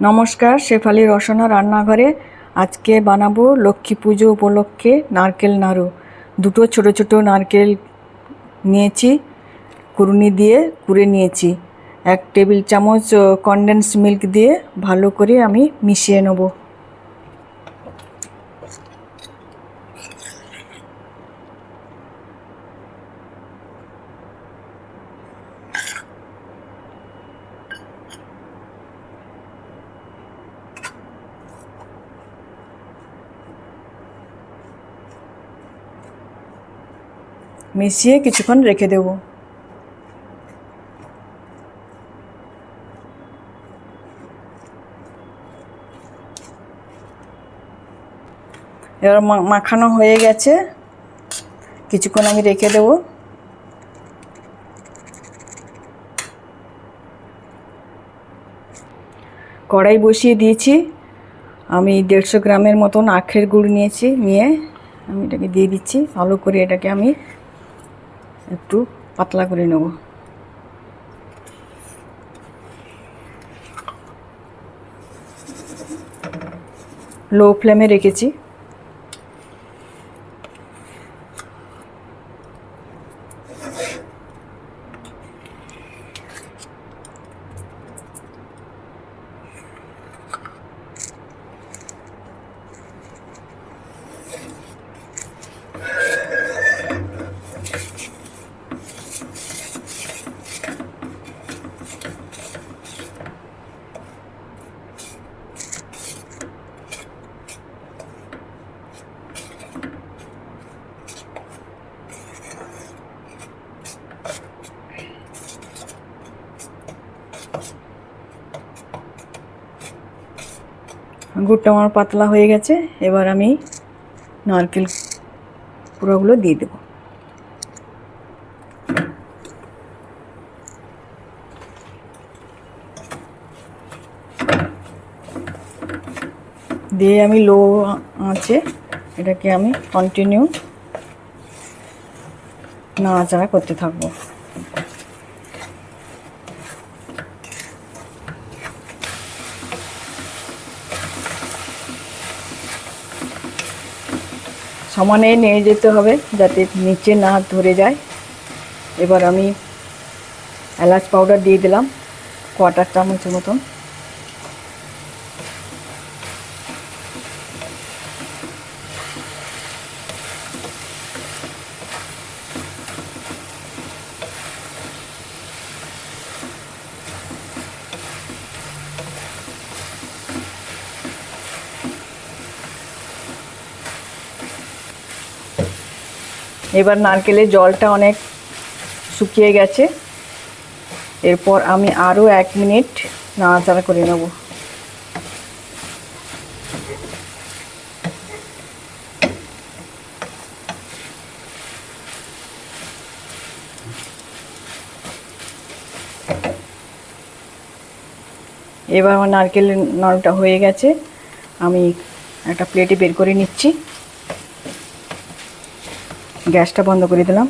নমস্কার, শেফালি রসনা রান্নাঘরে আজকে বানাবো লক্ষ্মী পুজো উপলক্ষে নারকেল নাড়ু। দুটো ছোট ছোট নারকেল নিয়েছি, কুড়ুনি দিয়ে কুড়ে নিয়েছি। 1 টেবিল চামচ কনডেন্স মিল্ক দিয়ে ভালো করে আমি মিশিয়ে নেব। মিশিয়ে কিছুক্ষণ রেখে দেব। এবার মাখানো হয়ে গেছে, কিছুক্ষণ আমি রেখে দেব। কড়াই বসিয়ে দিয়েছি, আমি 150 গ্রামের মতন আখের গুড় নিয়েছি, নিয়ে আমি এটাকে দিয়ে দিচ্ছি। ভালো করে এটাকে আমি একটু পাতলা করে নেব। লো ফ্লেমে রেখেছি। গুড়টা আমার পাতলা হয়ে গেছে, এবার আমি নারকেল পুরোগুলো দিয়ে দেব। দিয়ে আমি লো আঁচে এটাকে আমি কন্টিনিউ নাড়াচাড়া করতে থাকবো। সমানে নিয়ে যেতে হবে যাতে নিচে না ধরে যায়। এবার আমি এলাচ পাউডার দিয়ে দিলাম 1/4 চামচের মতন। এবার নারকেলের জলটা অনেক শুকিয়ে গেছে, এরপর আমি আরও 1 মিনিট নাড়াচাড়া করে নেব। এবার আমার নারকেলের নাড়ুটা হয়ে গেছে, আমি একটা প্লেটে বের করে নিচ্ছি। গ্যাসটা বন্ধ করে দিলাম।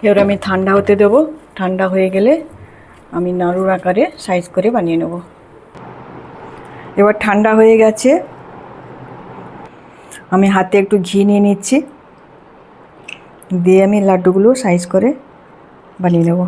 এবার আমি ঠান্ডা হতে দেবো। ঠান্ডা হয়ে গেলে আমি নাড়ুর আকারে সাইজ করে বানিয়ে নেব। এবার ঠান্ডা হয়ে গেছে, আমি হাতে একটু ঘি নিয়ে নিচ্ছি, দিয়ে আমি লাড্ডুগুলো সাইজ করে বানিয়ে নেব।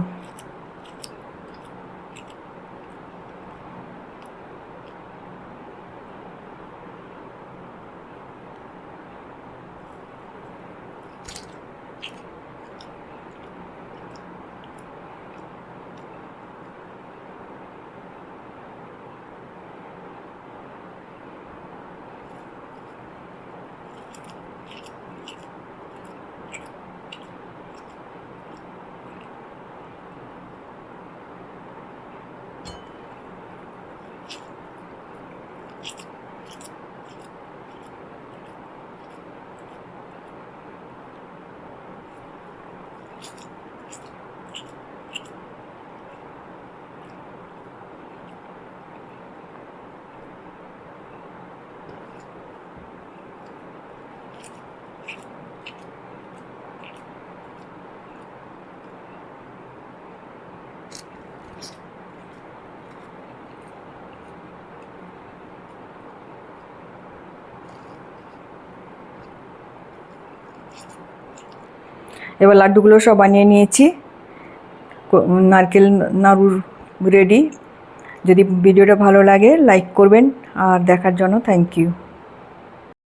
এবার লাড্ডুগুলো সব বানিয়ে নিয়েছি, নারকেল নাড়ুর রেডি। যদি ভিডিওটা ভালো লাগে লাইক করবেন, আর দেখার জন্য থ্যাংক ইউ।